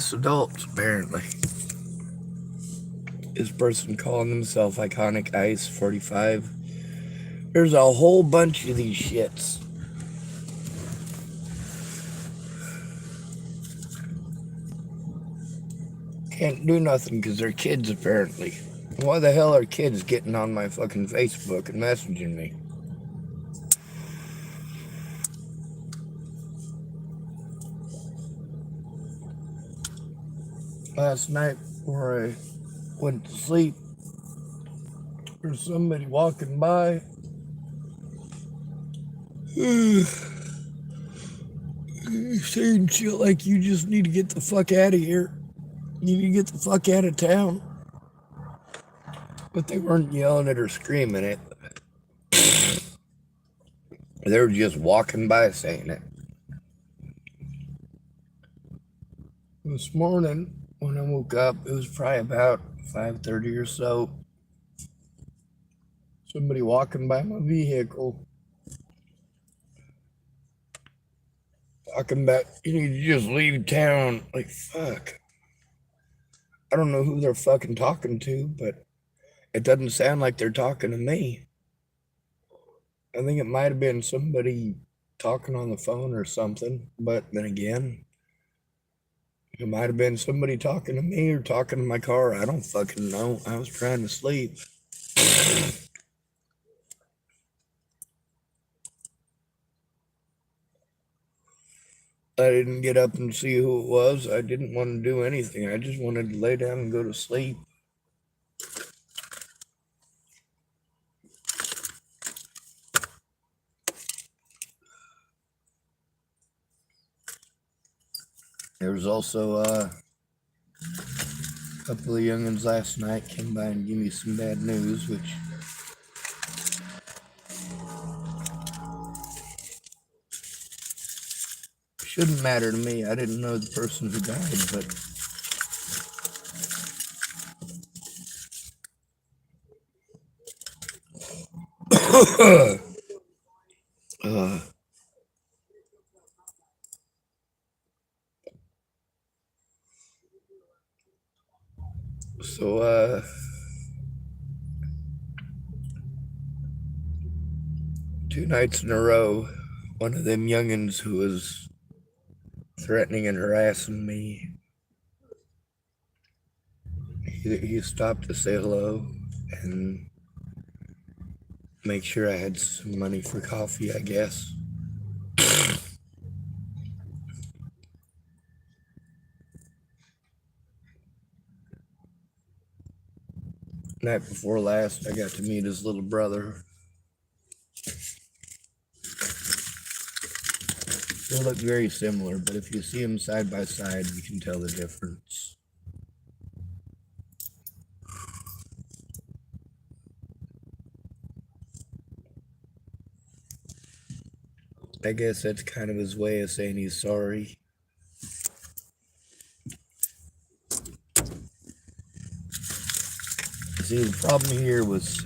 us adults, apparently. This person calling himself Iconic Ice 45. There's a whole bunch of these shits. Can't do nothing because they're kids, apparently. Why the hell are kids getting on my fucking Facebook and messaging me? Last night, before I went to sleep, there's somebody walking by. Saying shit like, you just need to get the fuck out of here. You need to get the fuck out of town. But they weren't yelling it or screaming it. They were just walking by saying it. This morning, when I woke up, it was probably about 5:30 or so. Somebody walking by my vehicle. Talking about, you need to just leave town. Like, fuck. I don't know who they're fucking talking to, but it doesn't sound like they're talking to me. I think it might have been somebody talking on the phone or something, but then again, it might have been somebody talking to me or talking to my car. I don't fucking know. I was trying to sleep. I didn't get up and see who it was. I didn't want to do anything. I just wanted to lay down and go to sleep. There was also a couple of youngins last night came by and gave me some bad news, which shouldn't matter to me. I didn't know the person who died, but so 2 nights in a row, one of them youngins who was threatening and harassing me, he stopped to say hello and make sure I had some money for coffee, I guess. Night before last, I got to meet his little brother. They look very similar, but if you see them side by side, you can tell the difference. I guess that's kind of his way of saying he's sorry. See, the problem here was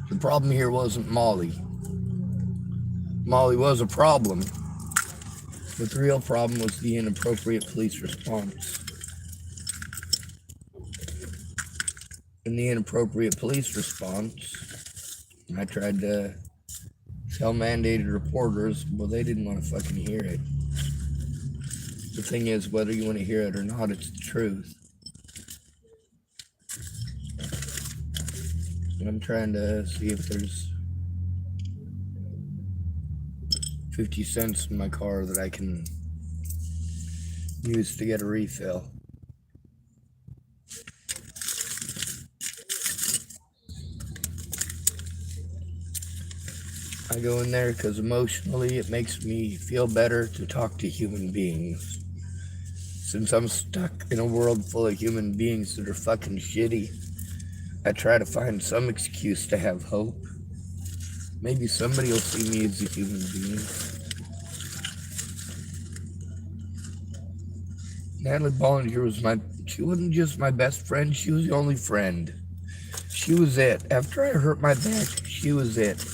the problem here wasn't Molly. Molly was a problem, but the real problem was the inappropriate police response. In the inappropriate police response, I tried to tell mandated reporters, well, they didn't want to fucking hear it. The thing is, whether you want to hear it or not, it's the truth. And I'm trying to see if there's 50 cents in my car that I can use to get a refill. I go in there because emotionally it makes me feel better to talk to human beings. Since I'm stuck in a world full of human beings that are fucking shitty, I try to find some excuse to have hope. Maybe somebody will see me as a human being. Natalie Bollinger she wasn't just my best friend, she was the only friend. She was it. After I hurt my back, she was it.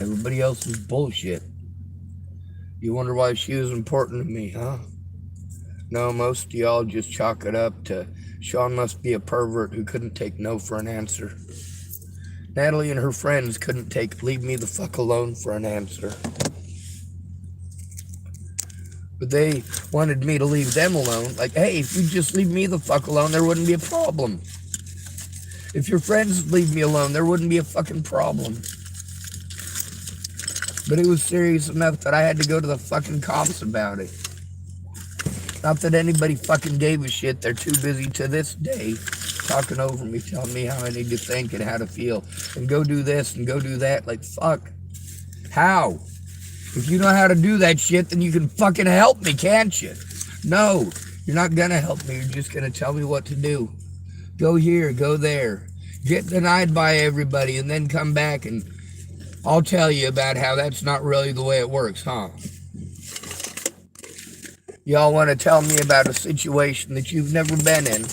I Everybody else was bullshit. You wonder why she was important to me, huh? No, most of y'all just chalk it up to Sean must be a pervert who couldn't take no for an answer. Natalie and her friends couldn't take leave me the fuck alone for an answer. But they wanted me to leave them alone. Like, hey, if you just leave me the fuck alone, there wouldn't be a problem. If your friends leave me alone, there wouldn't be a fucking problem. But it was serious enough that I had to go to the fucking cops about it. Not that anybody fucking gave a shit. They're too busy to this day talking over me, telling me how I need to think and how to feel. And go do this and go do that. Like, fuck. How? If you know how to do that shit, then you can fucking help me, can't you? No, you're not gonna help me. You're just gonna tell me what to do. Go here, go there. Get denied by everybody and then come back and I'll tell you about how that's not really the way it works, huh? Y'all want to tell me about a situation that you've never been in,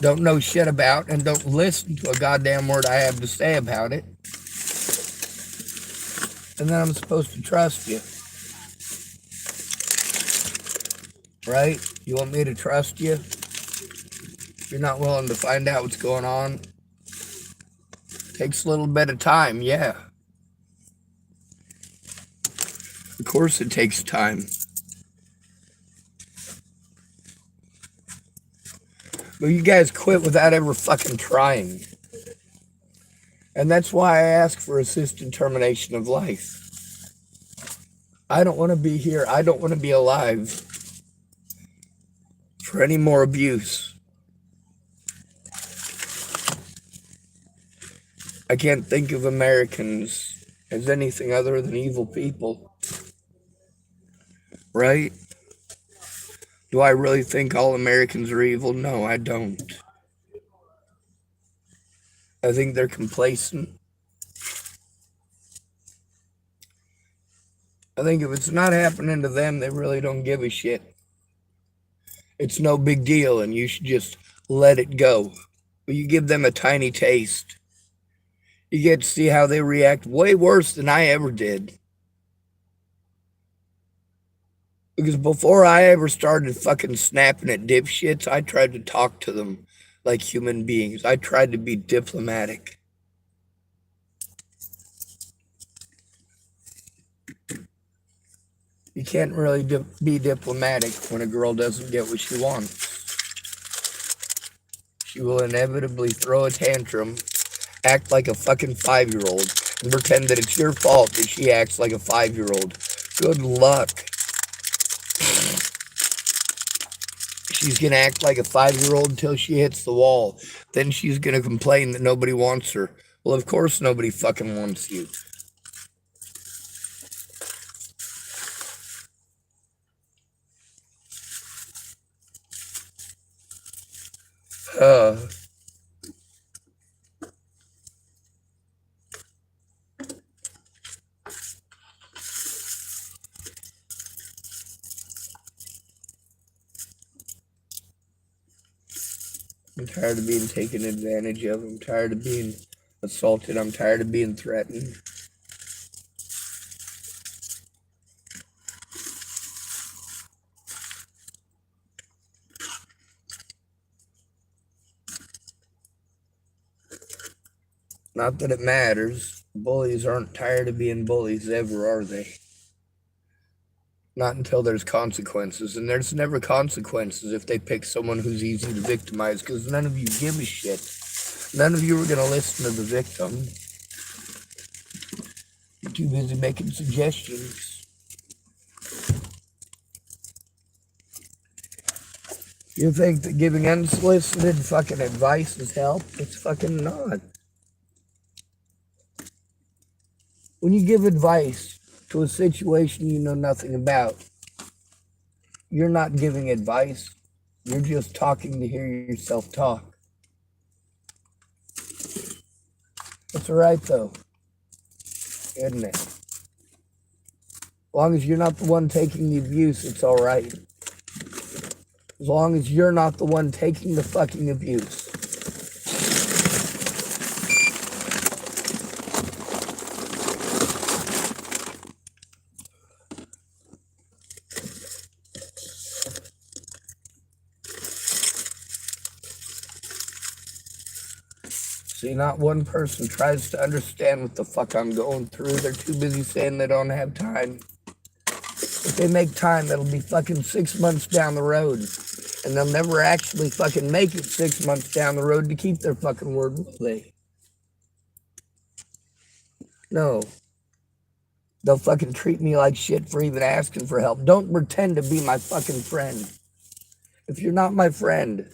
don't know shit about, and don't listen to a goddamn word I have to say about it. And then I'm supposed to trust you. Right? You want me to trust you? If you're not willing to find out what's going on, takes a little bit of time, yeah. Of course it takes time. But you guys quit without ever fucking trying. And that's why I ask for assisted termination of life. I don't want to be here. I don't want to be alive for any more abuse. I can't think of Americans as anything other than evil people. Right? Do I really think all Americans are evil? No, I don't. I think they're complacent. I think if it's not happening to them, they really don't give a shit. It's no big deal, and you should just let it go. But you give them a tiny taste. You get to see how they react way worse than I ever did. Because before I ever started fucking snapping at dipshits, I tried to talk to them like human beings. I tried to be diplomatic. You can't really be diplomatic when a girl doesn't get what she wants. She will inevitably throw a tantrum, act like a fucking 5-year-old, and pretend that it's your fault that she acts like a 5-year-old. Good luck. She's going to act like a 5-year-old until she hits the wall. Then she's going to complain that nobody wants her. Well, of course nobody fucking wants you. I'm tired of being taken advantage of. I'm tired of being assaulted. I'm tired of being threatened. Not that it matters. Bullies aren't tired of being bullies ever, are they? Not until there's consequences. And there's never consequences if they pick someone who's easy to victimize, because none of you give a shit. None of you are going to listen to the victim. You're too busy making suggestions. You think that giving unsolicited fucking advice is help? It's fucking not. When you give advice to a situation you know nothing about, you're not giving advice. You're just talking to hear yourself talk. That's all right, though, isn't it? As long as you're not the one taking the abuse, it's all right. As long as you're not the one taking the fucking abuse. See, not one person tries to understand what the fuck I'm going through. They're too busy saying they don't have time. If they make time, it'll be fucking 6 months down the road. And they'll never actually fucking make it 6 months down the road to keep their fucking word, will they? No. They'll fucking treat me like shit for even asking for help. Don't pretend to be my fucking friend. If you're not my friend,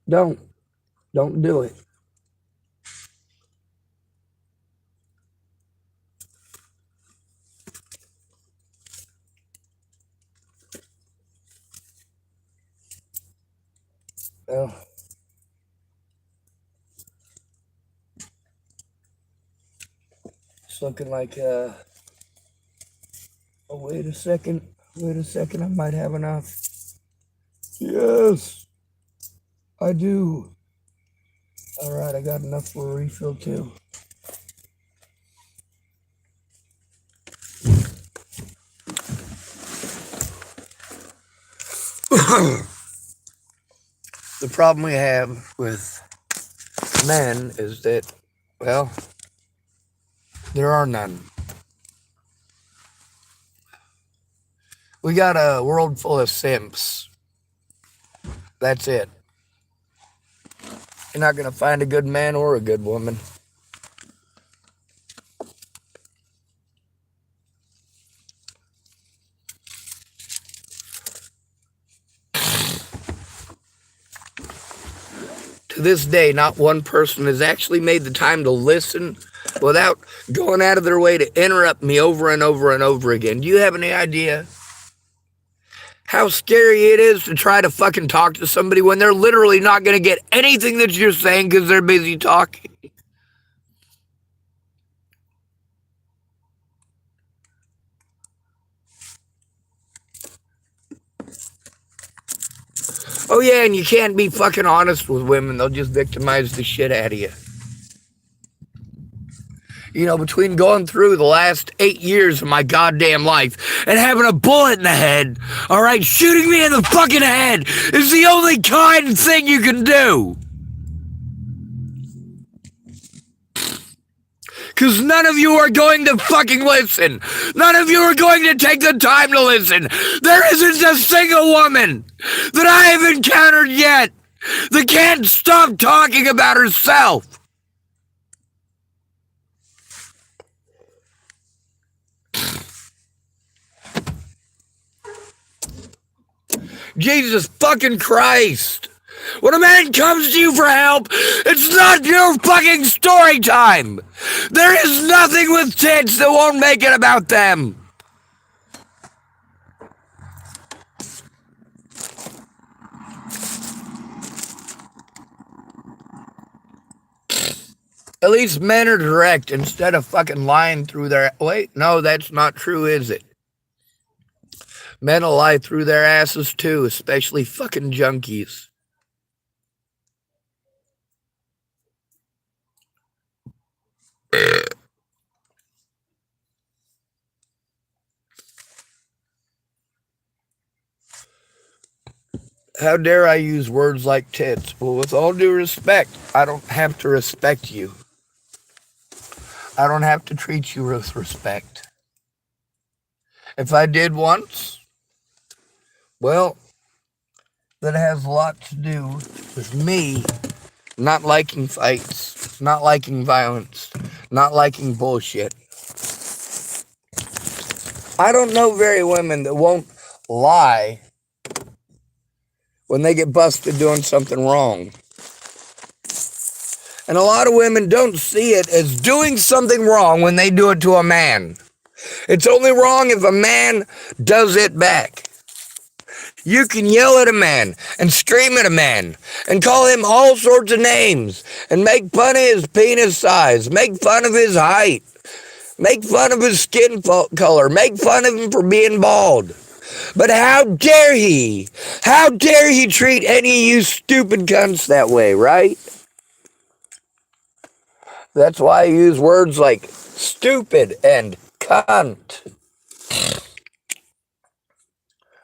don't do it. Well, it's looking like, oh, wait a second, I might have enough. Yes, I do. All right, I got enough for a refill too. The problem we have with men is that, well, there are none. We got a world full of simps. That's it. You're not going to find a good man or a good woman. To this day, not one person has actually made the time to listen without going out of their way to interrupt me over and over and over again. Do you have any idea how scary it is to try to fucking talk to somebody when they're literally not going to get anything that you're saying because they're busy talking? Oh yeah, and you can't be fucking honest with women. They'll just victimize the shit out of you. You know, between going through the last 8 years of my goddamn life and having a bullet in the head, all right, shooting me in the fucking head is the only kind thing you can do. Because none of you are going to fucking listen. None of you are going to take the time to listen. There isn't a single woman that I have encountered yet that can't stop talking about herself. Jesus fucking Christ. When a man comes to you for help, it's not your fucking story time. There is nothing with tits that won't make it about them. At least men are direct instead of fucking lying through their... Wait, no, that's not true, is it? Men will lie through their asses too, especially fucking junkies. How dare I use words like tits? Well, with all due respect, I don't have to respect you. I don't have to treat you with respect. If I did once, well, that has a lot to do with me not liking fights, not liking violence, not liking bullshit. I don't know very women that won't lie when they get busted doing something wrong. And a lot of women don't see it as doing something wrong when they do it to a man. It's only wrong if a man does it back. You can yell at a man and scream at a man and call him all sorts of names and make fun of his penis size, make fun of his height, make fun of his skin color, make fun of him for being bald. But how dare he treat any of you stupid cunts that way, right? That's why I use words like stupid and cunt.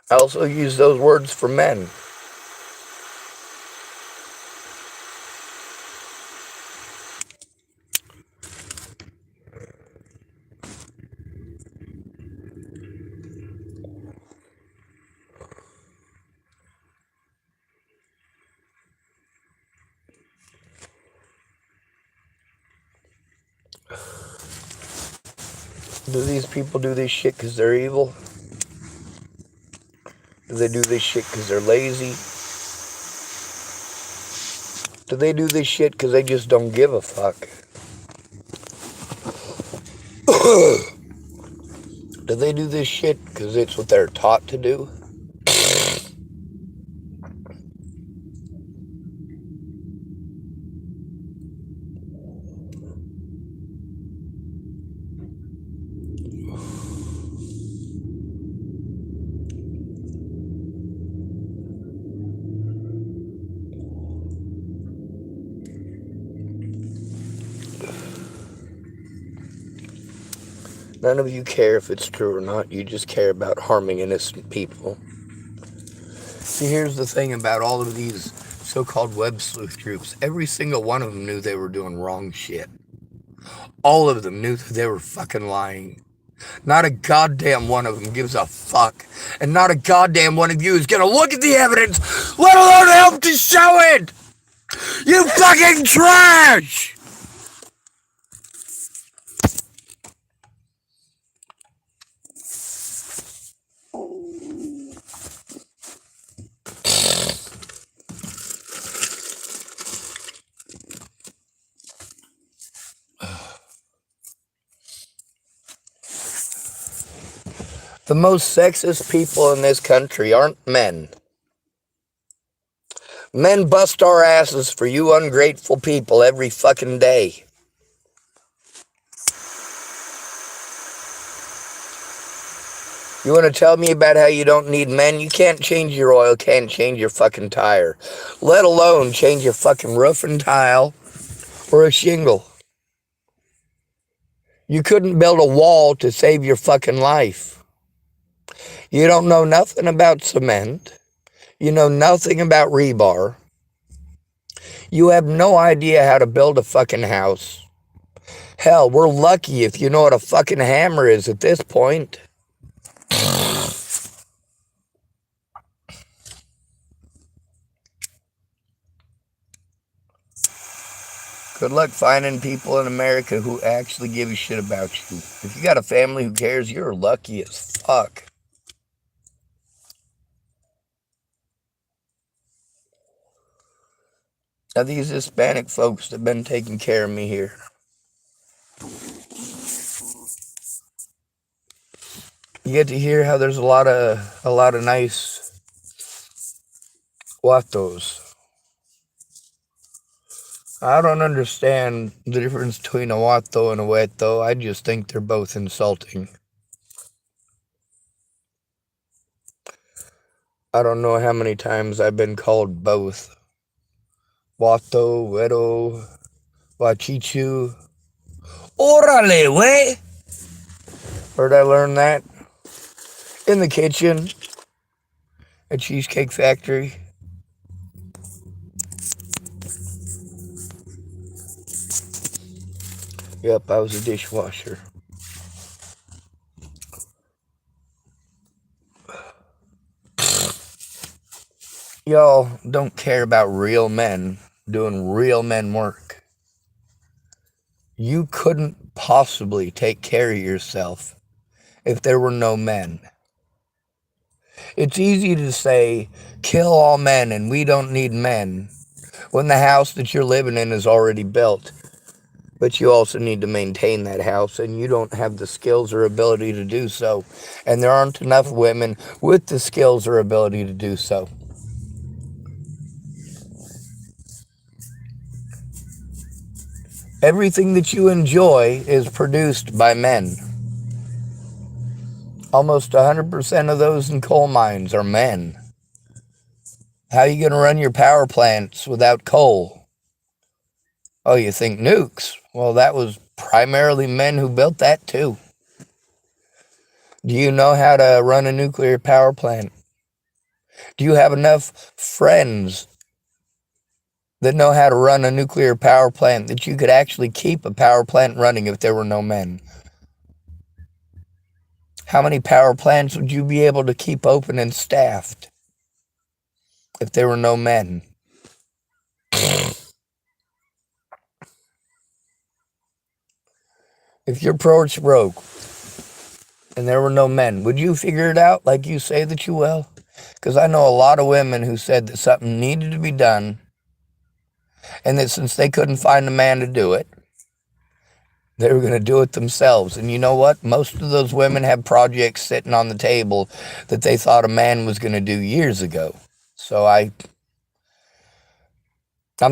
I also use those words for men. Do these people do this shit because they're evil? Do they do this shit because they're lazy? Do they do this shit because they just don't give a fuck? Do they do this shit because it's what they're taught to do? None of you care if it's true or not. You just care about harming innocent people. See, here's the thing about all of these so-called web sleuth groups. Every single one of them knew they were doing wrong shit. All of them knew that they were fucking lying. Not a goddamn one of them gives a fuck. And not a goddamn one of you is gonna look at the evidence, let alone help to show it! You fucking trash! The most sexist people in this country aren't men. Men bust our asses for you ungrateful people every fucking day. You want to tell me about how you don't need men? You can't change your oil, can't change your fucking tire. Let alone change your fucking roof and tile or a shingle. You couldn't build a wall to save your fucking life. You don't know nothing about cement. You know nothing about rebar. You have no idea how to build a fucking house. Hell, we're lucky if you know what a fucking hammer is at this point. Good luck finding people in America who actually give a shit about you. If you got a family who cares, you're lucky as fuck. Now these Hispanic folks that have been taking care of me here. You get to hear how there's a lot of nice vatos. I don't understand the difference between a vato and a weto. I just think they're both insulting. I don't know how many times I've been called both. Vato, weto, vachichu. Órale, wey! Where'd I learn that? In the kitchen at Cheesecake Factory. Yep, I was a dishwasher. Y'all don't care about real men doing real men work. You couldn't possibly take care of yourself if there were no men. It's easy to say, kill all men and we don't need men, when the house that you're living in is already built. But you also need to maintain that house, and you don't have the skills or ability to do so. And there aren't enough women with the skills or ability to do so. Everything that you enjoy is produced by men. Almost 100% of those in coal mines are men. How are you going to run your power plants without coal? Oh, you think nukes? Well, that was primarily men who built that too. Do you know how to run a nuclear power plant? Do you have enough friends that know how to run a nuclear power plant that you could actually keep a power plant running if there were no men? How many power plants would you be able to keep open and staffed if there were no men? If your porch broke, and there were no men, would you figure it out like you say that you will? Because I know a lot of women who said that something needed to be done, and that since they couldn't find a man to do it, they were going to do it themselves. And you know what? Most of those women have projects sitting on the table that they thought a man was going to do years ago. So I'm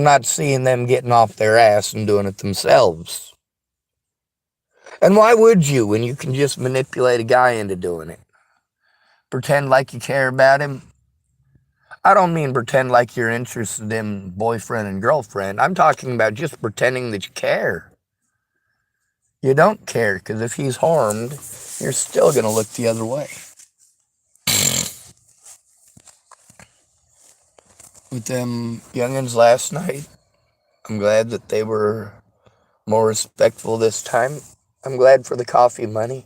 not seeing them getting off their ass and doing it themselves. And why would you when you can just manipulate a guy into doing it? Pretend like you care about him? I don't mean pretend like you're interested in boyfriend and girlfriend. I'm talking about just pretending that you care. You don't care, because if he's harmed, you're still going to look the other way. With them youngins last night, I'm glad that they were more respectful this time. I'm glad for the coffee money.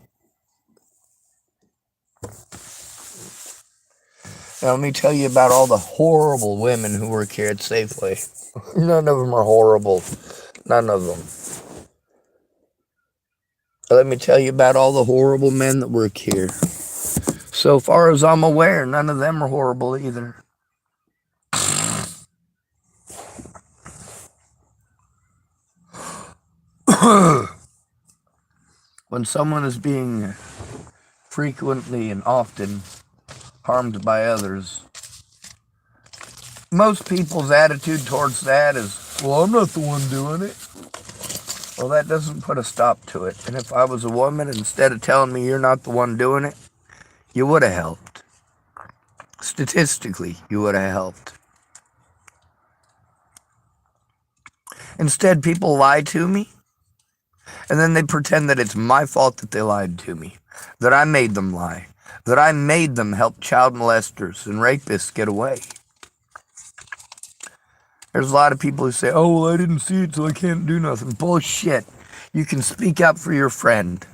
Now, let me tell you about all the horrible women who work here at Safeway. None of them are horrible. None of them. Let me tell you about all the horrible men that work here. So far as I'm aware, none of them are horrible either. When someone is being frequently and often harmed by others, most people's attitude towards that is, well, I'm not the one doing it. Well, that doesn't put a stop to it. And if I was a woman, instead of telling me you're not the one doing it, you would have helped. Statistically, you would have helped. Instead, people lie to me, and then they pretend that it's my fault that they lied to me, that I made them lie, that I made them help child molesters and rapists get away. There's a lot of people who say, oh, well, I didn't see it, so I can't do nothing. Bullshit. You can speak up for your friend.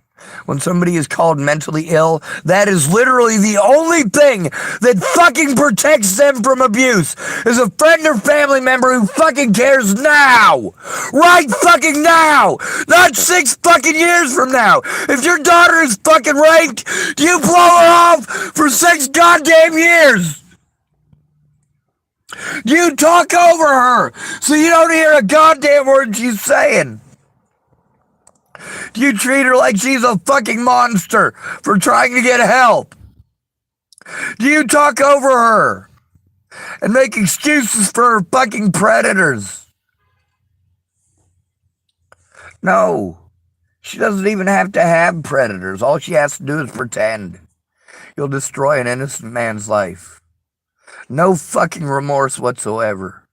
When somebody is called mentally ill, that is literally the only thing that fucking protects them from abuse, is a friend or family member who fucking cares now. Right fucking now. Not 6 fucking years from now. If your daughter is fucking raped, do you blow her off for 6 goddamn years? Do you talk over her so you don't hear a goddamn word she's saying? Do you treat her like she's a fucking monster for trying to get help? Do you talk over her and make excuses for her fucking predators? No. She doesn't even have to have predators. All she has to do is pretend. You'll destroy an innocent man's life. No fucking remorse whatsoever.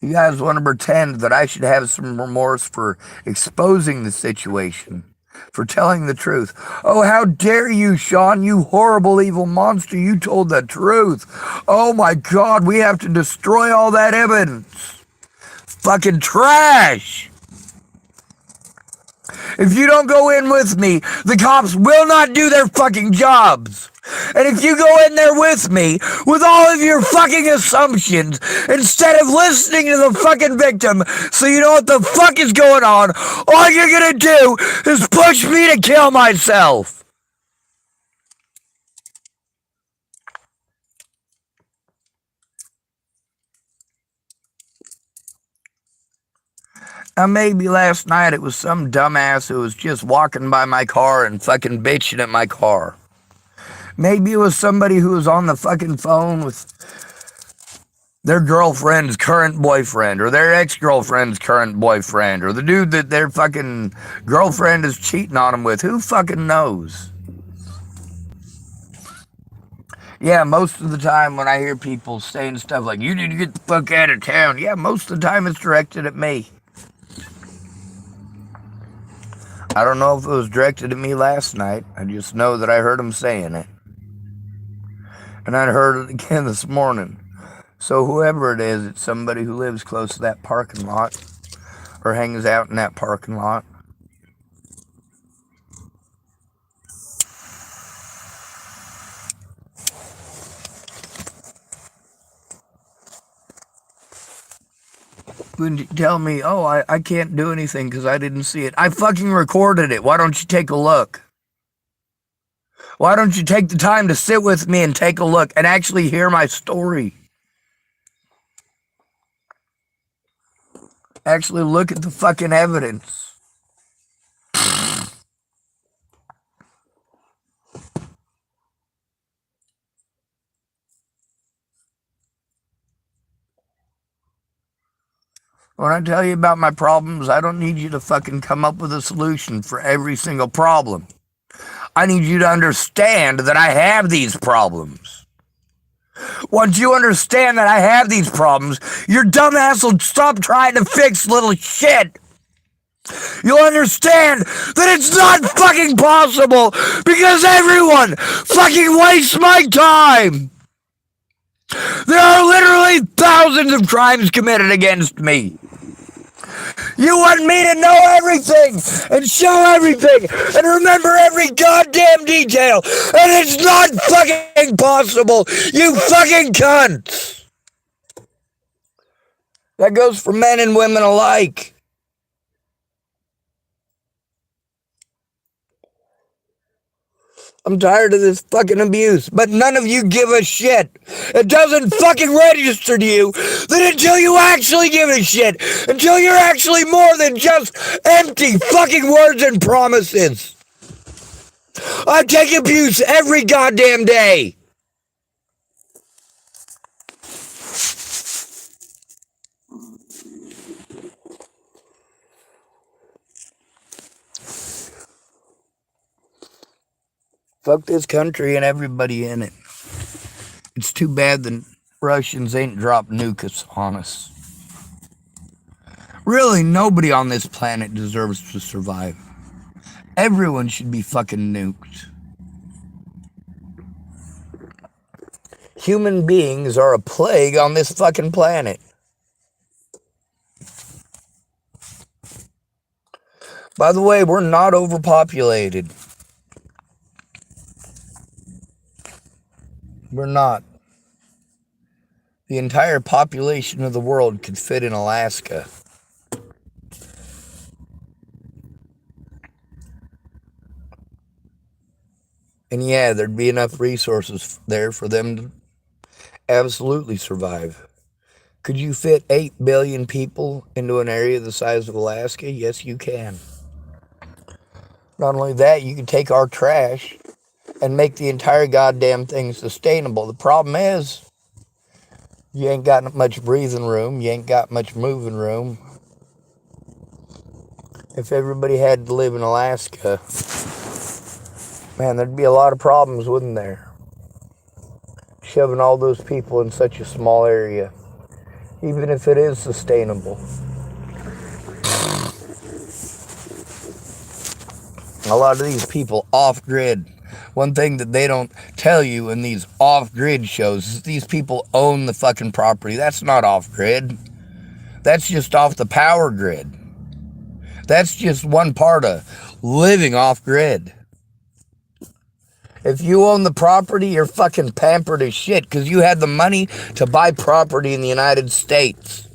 You guys want to pretend that I should have some remorse for exposing the situation, for telling the truth. Oh, how dare you, Sean, you horrible evil monster, you told the truth. Oh my God, we have to destroy all that evidence. Fucking trash. If you don't go in with me, the cops will not do their fucking jobs. And if you go in there with me, with all of your fucking assumptions, instead of listening to the fucking victim so you know what the fuck is going on, all you're gonna do is push me to kill myself. Now, maybe last night it was some dumbass who was just walking by my car and fucking bitching at my car. Maybe it was somebody who was on the fucking phone with their girlfriend's current boyfriend, or their ex-girlfriend's current boyfriend, or the dude that their fucking girlfriend is cheating on them with. Who fucking knows? Yeah, most of the time when I hear people saying stuff like, you need to get the fuck out of town, yeah, most of the time it's directed at me. I don't know if it was directed at me last night. I just know that I heard him saying it. And I heard it again this morning. So whoever it is, it's somebody who lives close to that parking lot or hangs out in that parking lot. When you tell me, oh, I can't do anything because I didn't see it. I fucking recorded it. Why don't you take a look? Why don't you take the time to sit with me and take a look and actually hear my story? Actually look at the fucking evidence. When I tell you about my problems, I don't need you to fucking come up with a solution for every single problem. I need you to understand that I have these problems. Once you understand that I have these problems, your dumb ass will stop trying to fix little shit. You'll understand that it's not fucking possible because everyone fucking wastes my time. There are literally thousands of crimes committed against me. You want me to know everything and show everything and remember every goddamn detail, and it's not fucking possible, you fucking cunts. That goes for men and women alike. I'm tired of this fucking abuse, but none of you give a shit. It doesn't fucking register to you that until you actually give a shit, until you're actually more than just empty fucking words and promises. I take abuse every goddamn day. Fuck this country and everybody in it. It's too bad the Russians ain't dropped nukes on us. Really, nobody on this planet deserves to survive. Everyone should be fucking nuked. Human beings are a plague on this fucking planet. By the way, we're not overpopulated. We're not. The entire population of the world could fit in Alaska. And yeah, there'd be enough resources there for them to absolutely survive. Could you fit 8 billion people into an area the size of Alaska? Yes, you can. Not only that, you can take our trash and make the entire goddamn thing sustainable. The problem is, you ain't got much breathing room. You ain't got much moving room. If everybody had to live in Alaska, man, there'd be a lot of problems, wouldn't there? Shoving all those people in such a small area, even if it is sustainable. A lot of these people off-grid. One thing that they don't tell you in these off-grid shows is these people own the fucking property. That's not off-grid. That's just off the power grid. That's just one part of living off-grid. If you own the property, you're fucking pampered as shit because you had the money to buy property in the United States.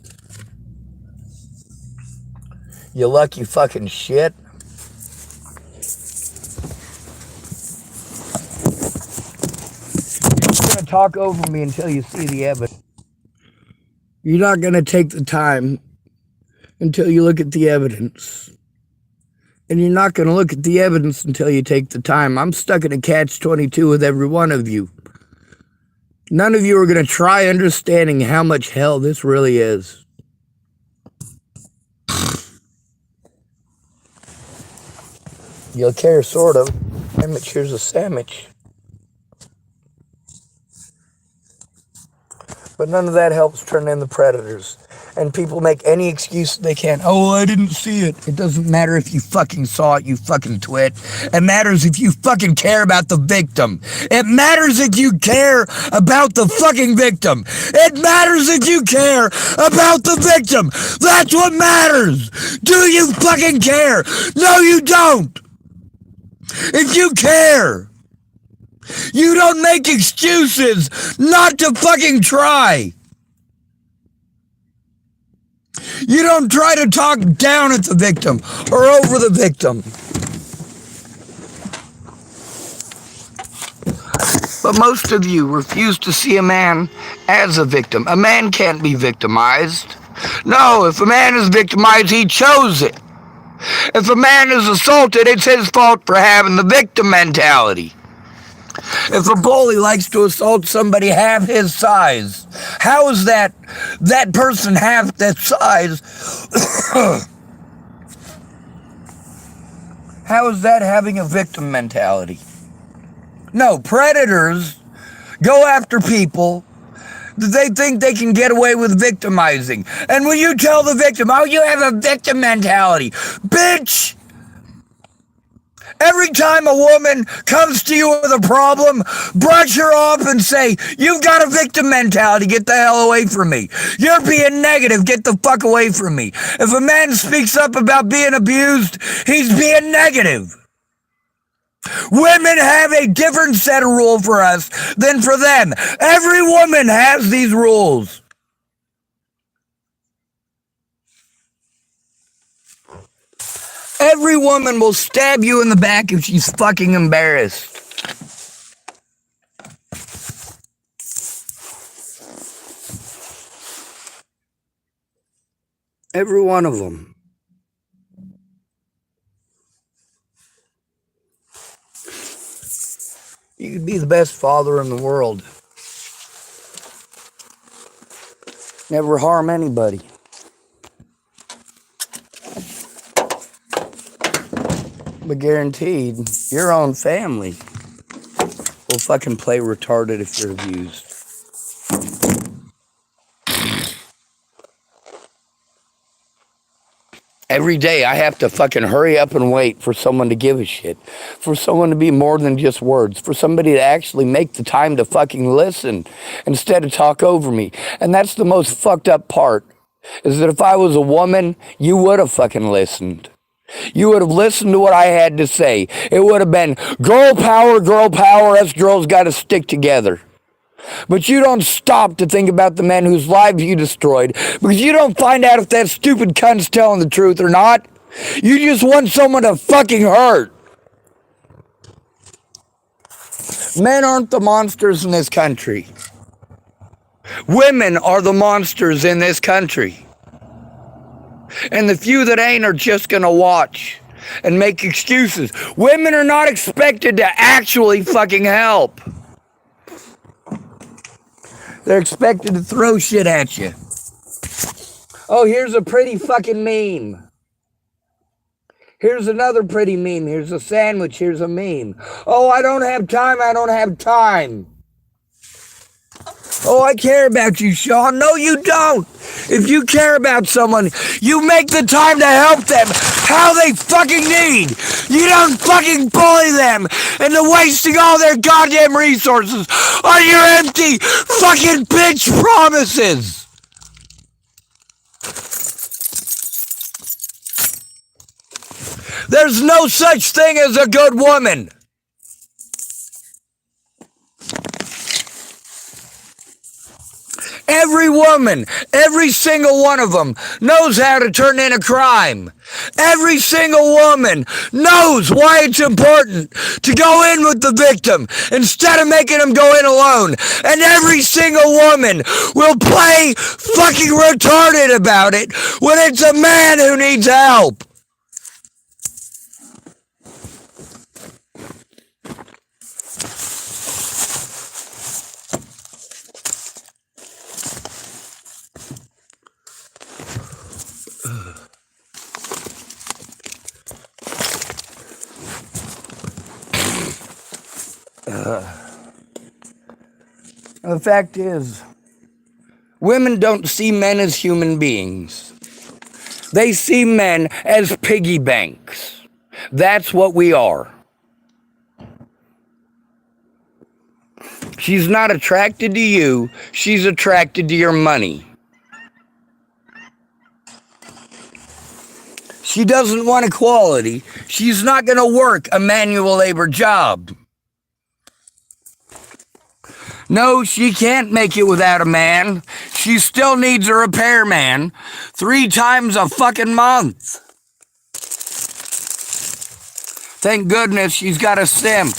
You lucky fucking shit. Talk over me until you see the evidence. You're not going to take the time until you look at the evidence. And you're not going to look at the evidence until you take the time. I'm stuck in a catch-22 with every one of you. None of you are going to try understanding how much hell this really is. You'll care, sort of. Here's a sandwich. But none of that helps turn in the predators. And people make any excuse they can. Oh, I didn't see it. It doesn't matter if you fucking saw it, you fucking twit. It matters if you fucking care about the victim. It matters if you care about the fucking victim. It matters if you care about the victim. That's what matters. Do you fucking care? No, you don't. If you care, you don't make excuses not to fucking try. You don't try to talk down at the victim or over the victim. But most of you refuse to see a man as a victim. A man can't be victimized. No, if a man is victimized, he chose it. If a man is assaulted, it's his fault for having the victim mentality. If a bully likes to assault somebody half his size, how is that person half that size? How is that having a victim mentality? No, predators go after people that they think they can get away with victimizing. And when you tell the victim, oh, you have a victim mentality, bitch! Every time a woman comes to you with a problem, brush her off and say, you've got a victim mentality, get the hell away from me. You're being negative, get the fuck away from me. If a man speaks up about being abused, he's being negative. Women have a different set of rules for us than for them. Every woman has these rules. Every woman will stab you in the back if she's fucking embarrassed. Every one of them. You could be the best father in the world. Never harm anybody. But guaranteed, your own family will fucking play retarded if you're abused. Every day I have to fucking hurry up and wait for someone to give a shit. For someone to be more than just words. For somebody to actually make the time to fucking listen instead of talk over me. And that's the most fucked up part. Is that if I was a woman, you would have fucking listened. You would have listened to what I had to say. It would have been, girl power, us girls got to stick together. But you don't stop to think about the men whose lives you destroyed, because you don't find out if that stupid cunt's telling the truth or not. You just want someone to fucking hurt. Men aren't the monsters in this country. Women are the monsters in this country. And the few that ain't are just gonna watch and make excuses. Women are not expected to actually fucking help. They're expected to throw shit at you. Oh, here's a pretty fucking meme. Here's another pretty meme. Here's a sandwich. Here's a meme. Oh, I don't have time. Oh, I care about you, Sean. No, you don't. If you care about someone, you make the time to help them how they fucking need. You don't fucking bully them into wasting all their goddamn resources on your empty fucking bitch promises. There's no such thing as a good woman. Every woman, every single one of them knows how to turn in a crime. Every single woman knows why it's important to go in with the victim instead of making them go in alone. And every single woman will play fucking retarded about it when it's a man who needs help. The fact is, women don't see men as human beings. They see men as piggy banks. That's what we are. She's not attracted to you. She's attracted to your money. She doesn't want equality. She's not going to work a manual labor job. No, she can't make it without a man. She still needs a repairman 3 times a fucking month. Thank goodness she's got a simp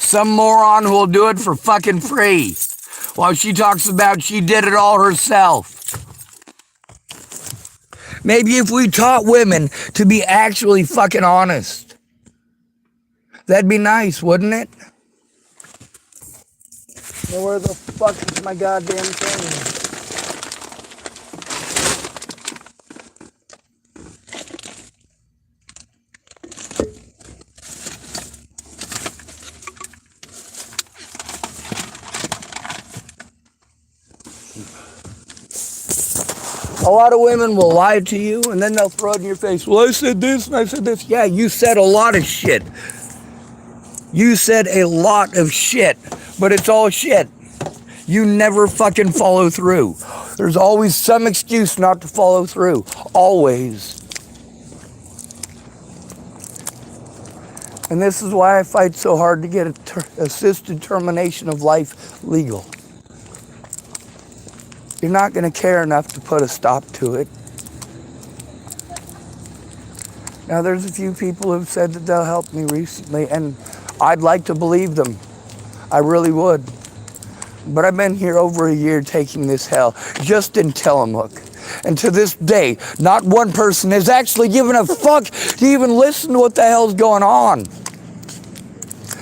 Some moron who will do it for fucking free, while she talks about she did it all herself. Maybe if we taught women to be actually fucking honest, that'd be nice, wouldn't it? Now where the fuck is my goddamn thing? A lot of women will lie to you and then they'll throw it in your face. Well, I said this and I said this. Yeah, you said a lot of shit. You said a lot of shit, but it's all shit. You never fucking follow through. There's always some excuse not to follow through. Always. And this is why I fight so hard to get assisted termination of life legal. You're not going to care enough to put a stop to it. Now, there's a few people who've said that they'll help me recently, and I'd like to believe them. I really would. But I've been here over a year taking this hell just in Tillamook. And to this day, not one person has actually given a fuck to even listen to what the hell's going on.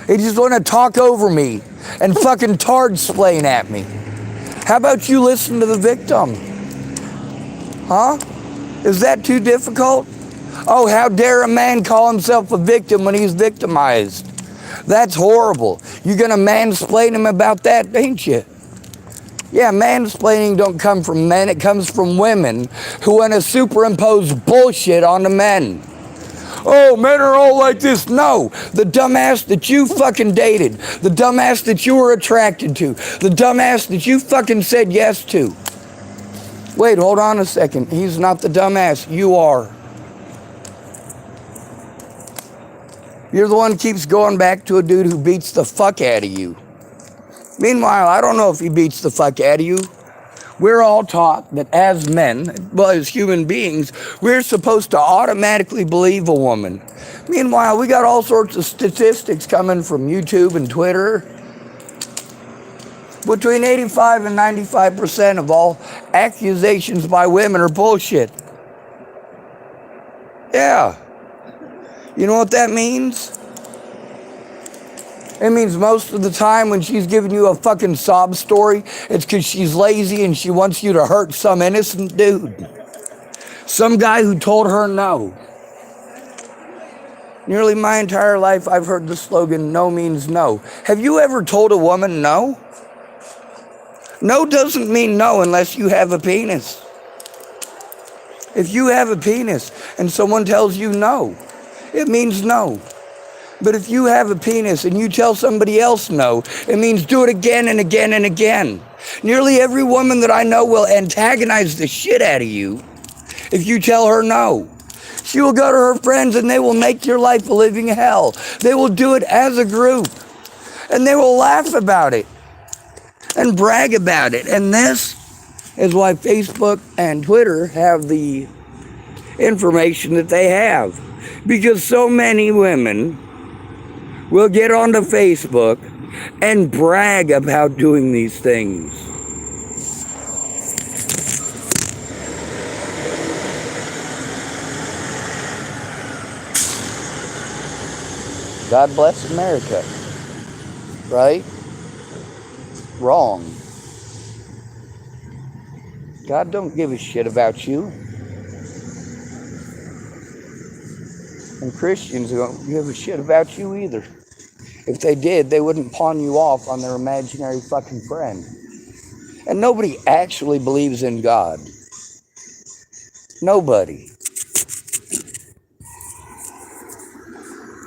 They just want to talk over me and fucking tard-splain at me. How about you listen to the victim? Huh? Is that too difficult? Oh, how dare a man call himself a victim when he's victimized? That's horrible. You're gonna mansplain him about that, ain't you? Yeah, mansplaining don't come from men, it comes from women who want to superimpose bullshit on the men. Oh, men are all like this. No, the dumbass that you fucking dated, the dumbass that you were attracted to, the dumbass that you fucking said yes to. Wait, hold on a second. He's not the dumbass, you are. You're the one who keeps going back to a dude who beats the fuck out of you. Meanwhile, I don't know if he beats the fuck out of you. We're all taught that as men, well, as human beings, we're supposed to automatically believe a woman. Meanwhile, we got all sorts of statistics coming from YouTube and Twitter. Between 85 and 95% of all accusations by women are bullshit. Yeah. You know what that means? It means most of the time when she's giving you a fucking sob story, it's because she's lazy and she wants you to hurt some innocent dude. Some guy who told her no. Nearly my entire life, I've heard the slogan, no means no. Have you ever told a woman no? No doesn't mean no unless you have a penis. If you have a penis and someone tells you no, it means no. But if you have a penis and you tell somebody else no, it means do it again and again and again. Nearly every woman that I know will antagonize the shit out of you if you tell her no. She will go to her friends and they will make your life a living hell. They will do it as a group. And they will laugh about it and brag about it. And this is why Facebook and Twitter have the information that they have. Because so many women will get onto Facebook and brag about doing these things. God bless America. Right? Wrong. God don't give a shit about you. And Christians don't give a shit about you either. If they did, they wouldn't pawn you off on their imaginary fucking friend. And nobody actually believes in God. Nobody.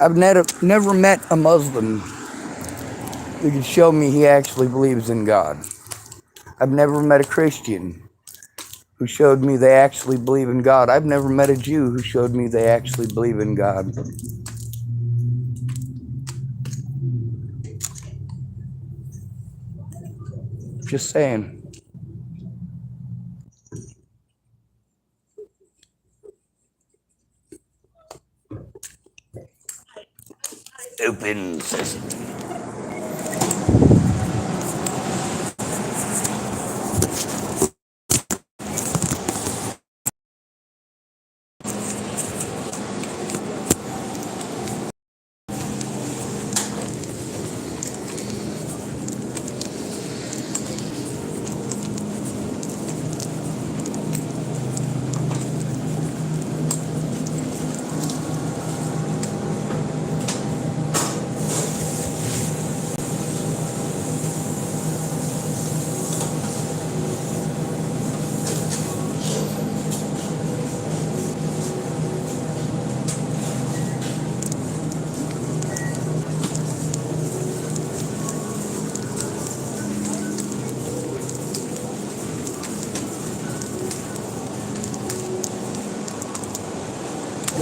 I've never met a Muslim who could show me he actually believes in God. I've never met a Christian who showed me they actually believe in God. I've never met a Jew who showed me they actually believe in God. Just saying. Open sesame.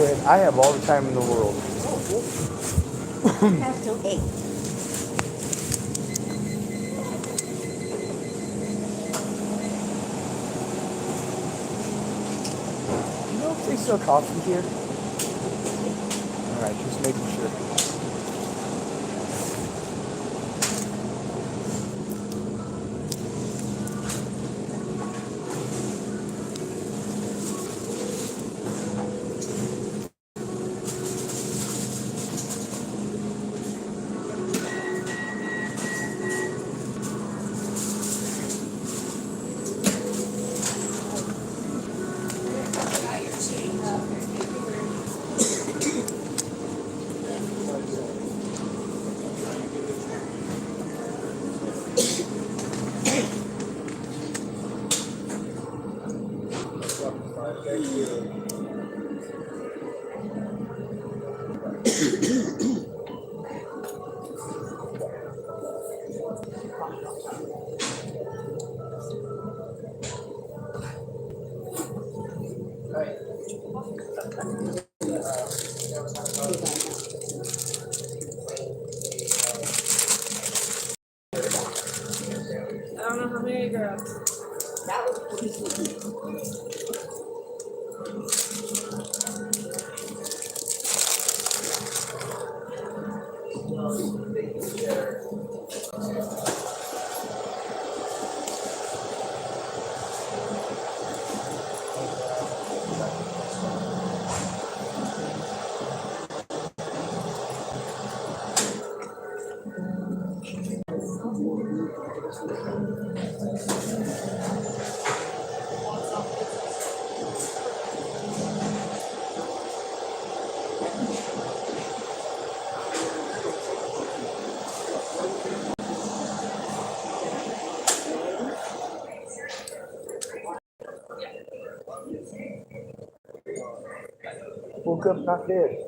ahead. I have all the time in the world. That's okay. You know if they sell coffee here? Alright, just making sure. I don't know how many girls. That was pretty sweet. Woke up not dead.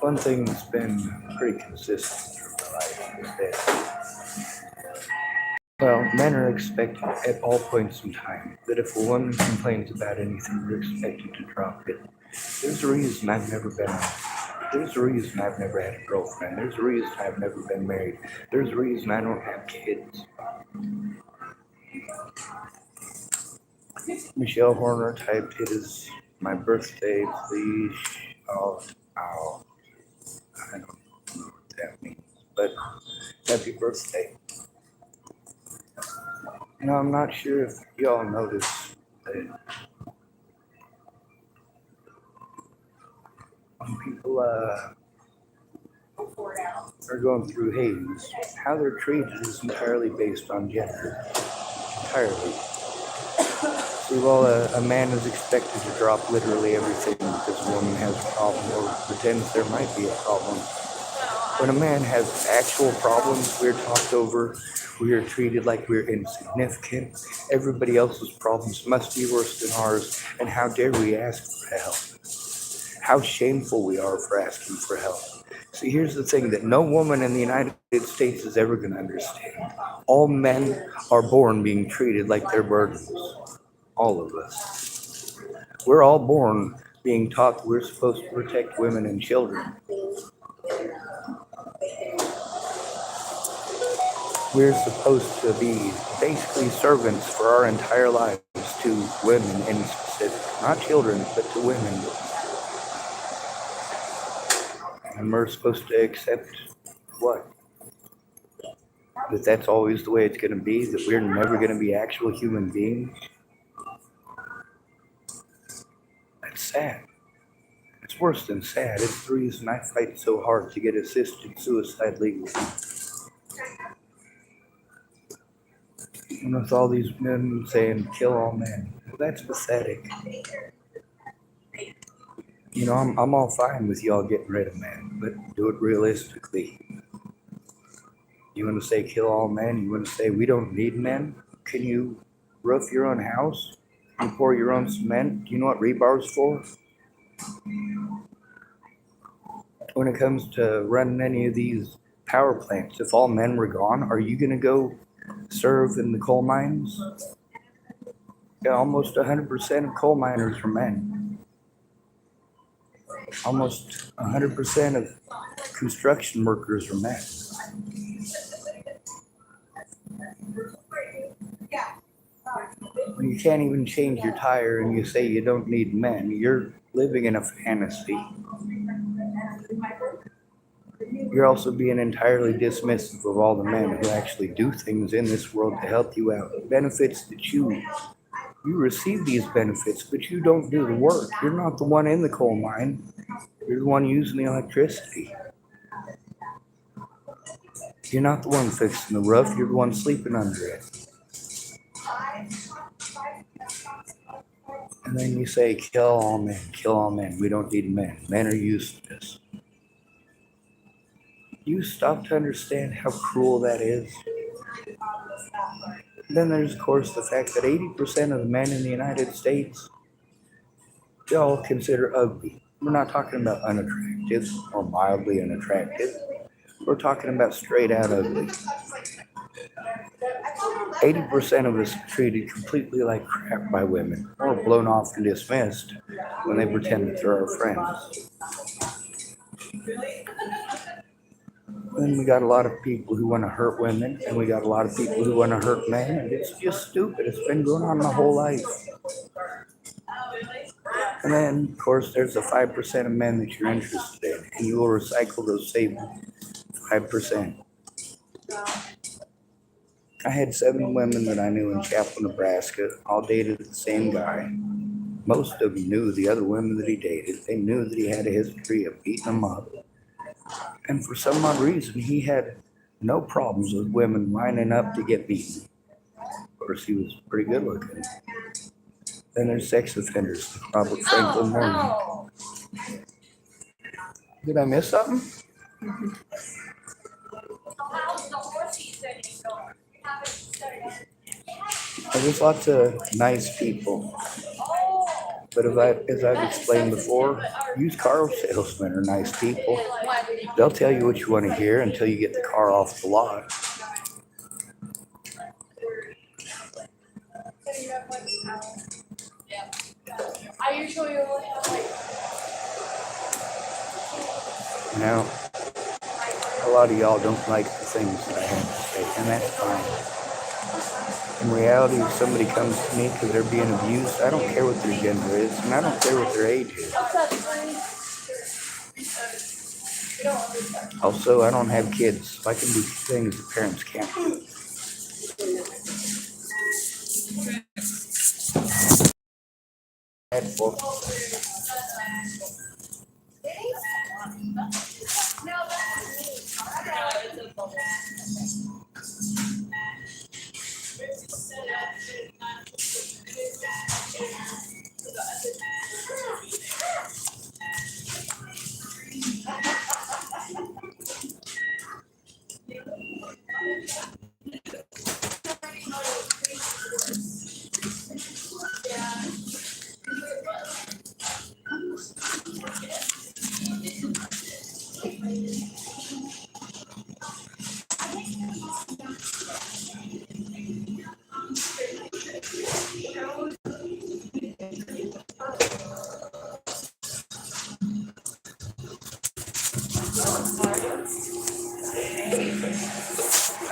One thing that's been pretty consistent through my life is that, well, men are expected at all points in time that if a woman complains about anything, they're expected to drop it. There's a reason I've never been. There's a reason I've never had a girlfriend. There's a reason I've never been married. There's a reason I don't have kids. Michelle Horner typed, "It is my birthday, please." Oh, I don't know what that means, but happy birthday. Now, I'm not sure if y'all noticed that when people are going through haze, how they're treated is entirely based on gender. Entirely. See, while a man is expected to drop literally everything because a woman has a problem or pretends there might be a problem, When a man has actual problems, we're talked over, we are treated like we're insignificant. Everybody else's problems must be worse than ours, and how dare we ask for help? How shameful we are for asking for help. See, here's the thing that no woman in the United States is ever going to understand. All men are born being treated like they're burdens. All of us. We're all born being taught that we're supposed to protect women and children. We're supposed to be basically servants for our entire lives to women in specific. Not children, but to women. And we're supposed to accept what? That that's always the way it's going to be, that we're never going to be actual human beings. That's sad. It's worse than sad. It's the reason I fight so hard to get assisted suicide legal. And with all these men saying kill all men, well, that's pathetic. You know, I'm all fine with y'all getting rid of men, but do it realistically. You want to say kill all men? You want to say we don't need men? Can you roof your own house? Can you pour your own cement? Do you know what rebar's for? When it comes to running any of these power plants, if all men were gone, are you going to go serve in the coal mines? Yeah, almost 100% of coal miners are men. Almost 100% of construction workers are men. When you can't even change your tire and you say you don't need men, you're living in a fantasy. You're also being entirely dismissive of all the men who actually do things in this world to help you out. Benefits that you receive these benefits, but you don't do the work. You're not the one in the coal mine. You're the one using the electricity. You're not the one fixing the roof. You're the one sleeping under it. And then you say, kill all men, kill all men. We don't need men. Men are useless. You stop to understand how cruel that is. Then there's, of course, the fact that 80% of the men in the United States, they all consider ugly. We're not talking about unattractive or mildly unattractive. We're talking about straight out ugly. 80% of us are treated completely like crap by women, or blown off and dismissed when they pretend that they're our friends. Then we got a lot of people who want to hurt women, and we got a lot of people who want to hurt men, and it's just stupid. It's been going on my whole life. And then, of course, there's the 5% of men that you're interested in, and you will recycle those same 5%. I had 7 women that I knew in Chapel, Nebraska, all dated the same guy. Most of them knew the other women that he dated. They knew that he had a history of beating them up. And for some odd reason, he had no problems with women lining up to get beaten. Of course, he was pretty good looking. Then there's sex offenders, like Robert Franklin Morgan. No. Did I miss something? There's lots of nice people. But as I've explained before, used car salesmen are nice people. They'll tell you what you want to hear until you get the car off the lot. I usually only have like. Now, a lot of y'all don't like the things that I have to say, and that's fine. In reality, if somebody comes to me because they're being abused, I don't care what their gender is, and I don't care what their age is. Also, I don't have kids, so I can do things that parents can't do.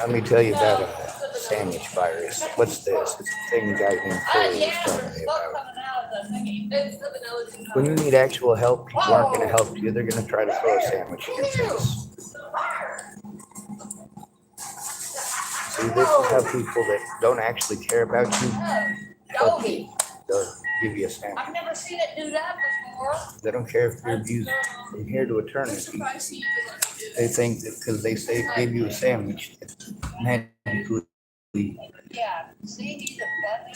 Let me tell you about a sandwich virus. What's this? It's a thing a guy named Corey was telling me about. When you need actual help, people aren't going to help you. They're going to try to throw a sandwich in your face. See, this is how people that don't actually care about you help you. They'll give you a sandwich. I've never seen it do that before. They don't care if you're abused from here to eternity. They think that because they say give you a sandwich,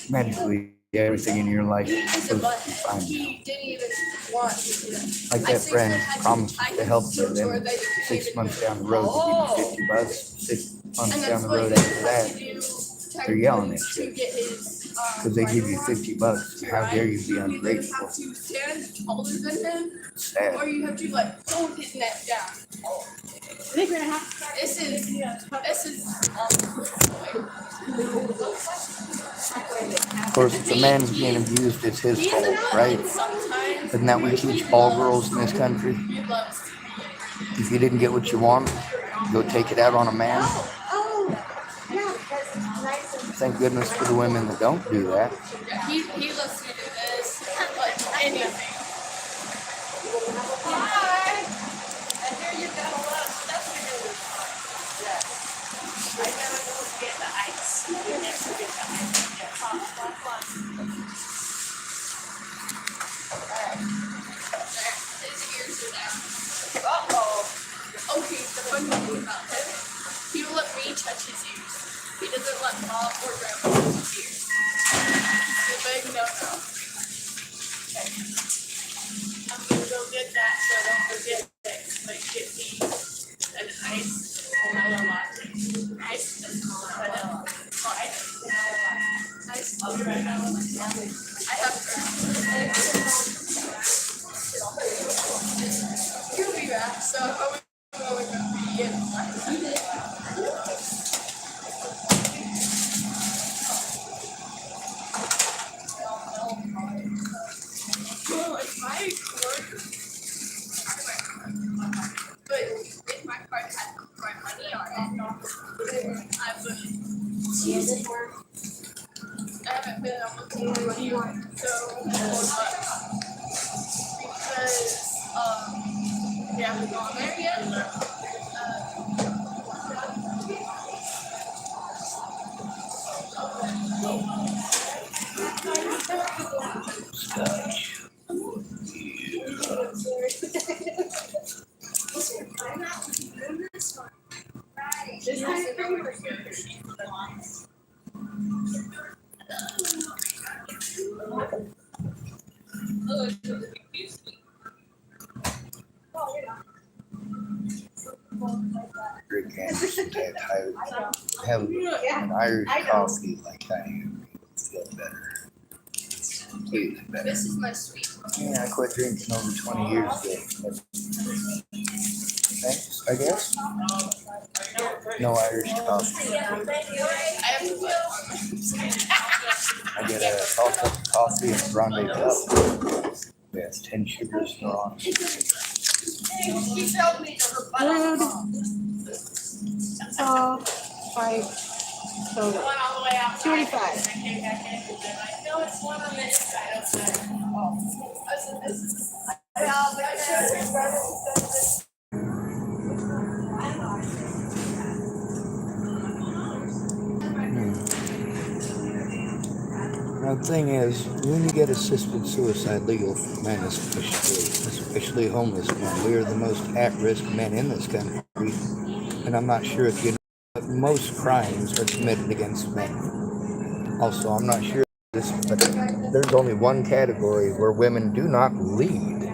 magically everything in your life is supposed to be fine. He didn't even want to do that. Like that friend promised to help you, then 6 months down the road they give you $50. 6 months down the road after that, they're yelling at you because they give you $50. How dare you be ungrateful? You have to stand taller than him, Sad. or you have to like hold his neck down. I think we're gonna have to start. This is. Of course, if the man's being abused, it's his fault, right? Isn't that what we teach all girls in this country? If you didn't get what you want, go take it out on a man. Thank goodness for the women that don't do that. He loves to do this, like anything. Hi. I hear you've got a lot of stuff to do. Yes. I gotta go get the ice. Next to get the ice. Yeah, fun. Alright. His ears are there. Uh-oh. Okay, the funny thing about him, he will let me touch his ears. He doesn't let mom or grandma touch his ears. It's a big no-no. Okay. I'm gonna go get that so I don't forget it. Like, get me an ice vanilla latte. Ice vanilla. Oh, ice vanilla latte. Ice vanilla latte. I have He'll be back, so I'm going to be in. Well, if my card, but if my card had my money on it, I would use it. I haven't been able to do it, so because we haven't gone there yet. Drink Anderson have an Irish coffee like I am. Feel better. Completely better. This is my sweet. Yeah, I quit drinking over 20 years ago. Thanks, I guess. No Irish coffee. I have to put I get a tall cup of coffee and a grande cup. Yes, 10 sugars strong. He told me to rebuttal. Five, so One all the way out. 25. I know it's one on the inside outside. Oh. This is. Yeah, but I should have rather done this. Now, the thing is, when you get assisted suicide legal for men, especially homeless men, we are the most at-risk men in this country. And I'm not sure if you know that most crimes are committed against men. Also, I'm not sure this, but there's only one category where women do not lead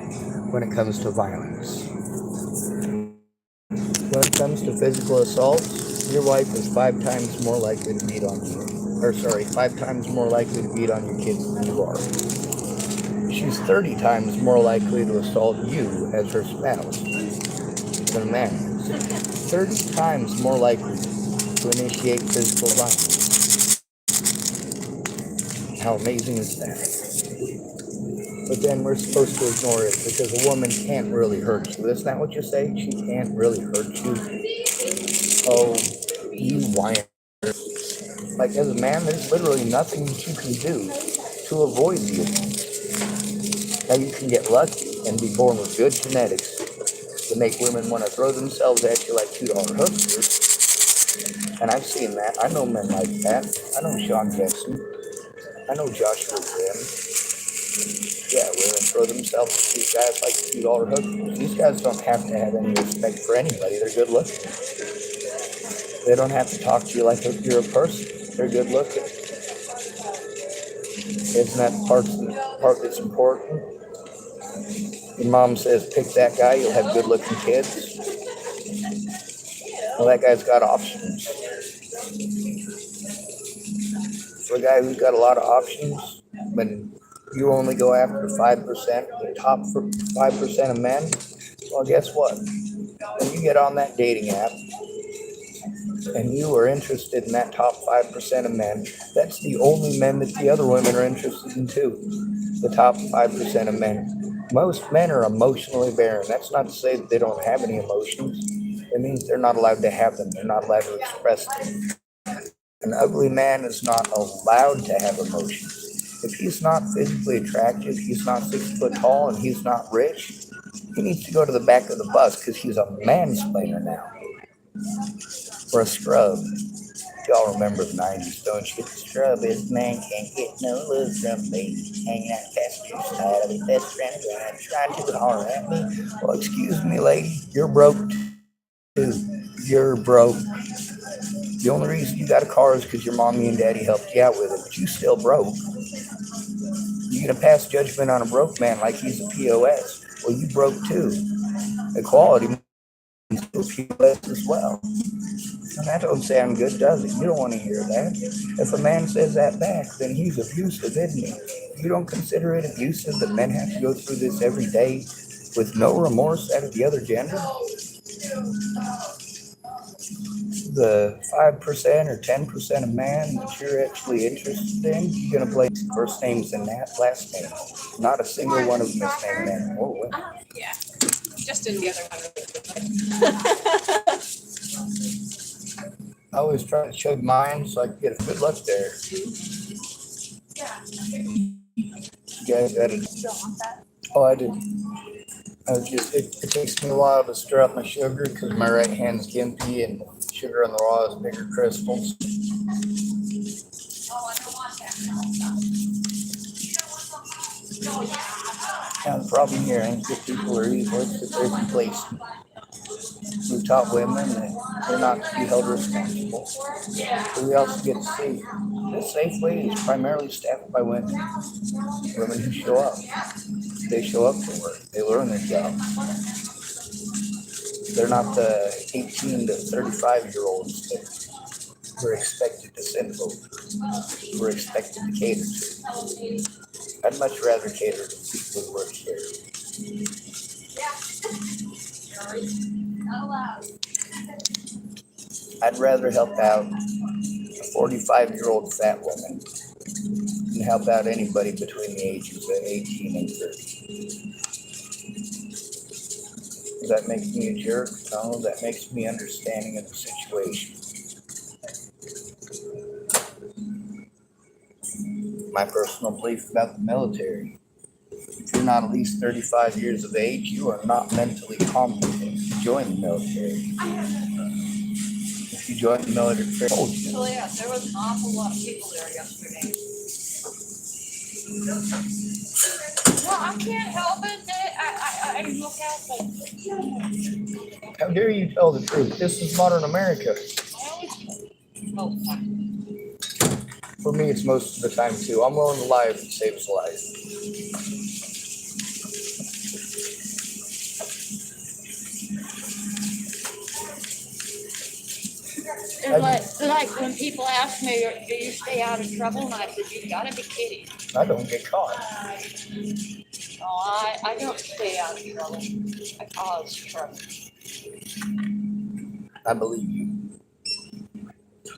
when it comes to violence. When it comes to physical assault, your wife is 5 times more likely to beat on you. 5 times more likely to beat on your kids than you are. She's 30 times more likely to assault you as her spouse than a man is. 30 times more likely to initiate physical violence. How amazing is that? But then we're supposed to ignore it because a woman can't really hurt you. Isn't that what you say? She can't really hurt you. Oh, You whine. Like, as a man, there's literally nothing that you can do to avoid the abuse. Now, you can get lucky and be born with good genetics to make women want to throw themselves at you like $2 hookers. And I've seen that. I know men like that. I know Sean Jackson. I know Joshua Grimm. Yeah, women throw themselves at these guys like $2 hookers. These guys don't have to have any respect for anybody. They're good looking. They don't have to talk to you like you're a person. They're good looking. Isn't that the part that's important? Your mom says, pick that guy, you'll have good looking kids. Well, that guy's got options. For a guy who's got a lot of options, when you only go after 5%, the top 5% of men, well, guess what? When you get on that dating app and you are interested in that top 5% of men, that's the only men that the other women are interested in too. The top 5% of men. Most men are emotionally barren. That's not to say that they don't have any emotions. It means they're not allowed to have them. They're not allowed to express them. An ugly man is not allowed to have emotions. If he's not physically attractive, he's not 6 foot tall, and he's not rich, he needs to go to the back of the bus because he's a mansplainer now. Or a scrub. Y'all remember the 90s, don't you? The scrub is man can't get no love from me. Hanging out passenger side of his best friend trying to holler at me. Well, excuse me, lady, you're broke too. You're broke. The only reason you got a car is because your mommy and daddy helped you out with it, but you still broke. You're gonna pass judgment on a broke man like he's a POS. Well, you broke too. Equality means POS as well. And that don't sound good, does it? You don't want to hear that. If a man says that back, then he's abusive, isn't he? You don't consider it abusive that men have to go through this every day with no remorse out of the other gender? The 5% or 10% of man that you're actually interested in, you're going to play first names and last names. Not a single one of them is named men. Oh, well. Yeah, just in the other one. I always try to chug mine so I can get a good look there. You guys got it. Oh, I did. It takes me a while to stir up my sugar because my right hand's gimpy and sugar on the raw is bigger crystals. Now the problem here ain't that people are evil, it's that they're complacent. We've taught women that they're not to be held responsible. But we also get to see this Safeway is primarily staffed by women. Women who show up. They show up for work. They learn their job. They're not the 18 to 35-year-olds that we're expected to send over. We're expected to cater to. I'd much rather cater to people who work here. I'd rather help out a 45-year-old fat woman than help out anybody between the ages of 18 and 30. Does that make me a jerk? No, that makes me understanding of the situation. My personal belief about the military. If you're not at least 35 years of age, you are not mentally competent to join the military. If you join the military, Well, yeah, there was an awful lot of people there yesterday. Well, I can't help it. I look out, but how dare you tell the truth? This is modern America. I always For me, it's most of the time too. I'm willing to lie if it saves a life. It's like when people ask me, do you stay out of trouble? And I said, you gotta be kidding. I don't get caught. No, I don't stay out of trouble. I cause trouble. I believe you.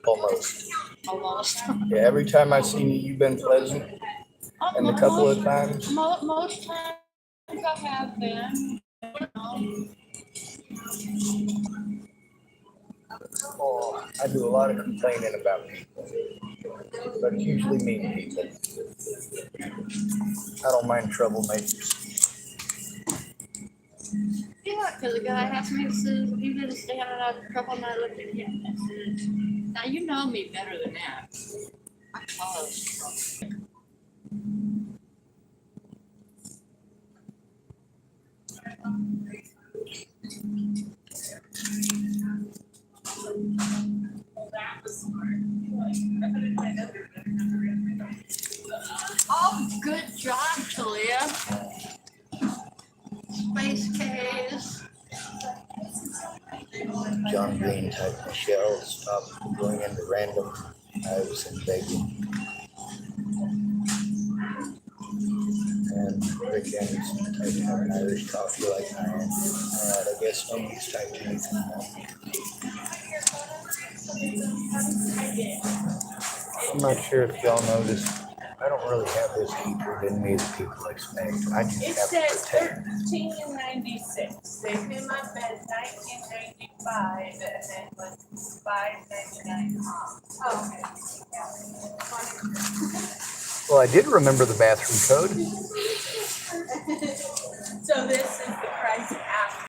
Almost. Almost. Yeah, every time I've seen you, you've been pleasant. And a couple of times. Most times I have been. Oh, I do a lot of complaining about people, but it's usually mean people. I don't mind troublemakers. Yeah, because the guy asked me, he says, "You didn't stay out of trouble," and I looked at him and I said, "Now you know me better than that. I caused trouble." Oh, good job, Talia. Space case. John Green type Michelle, stop going into random hives and begging. And Rick Anderson typed have an Irish coffee like I am. Alright, I guess nobody's typed anything more. I'm not sure if y'all noticed. I don't really have this hatred in me that people expect. I just It have to says pretend. 1396. They came up as 1995 and then was 599 off. Oh, okay. Well, I did remember the bathroom code. So this is the price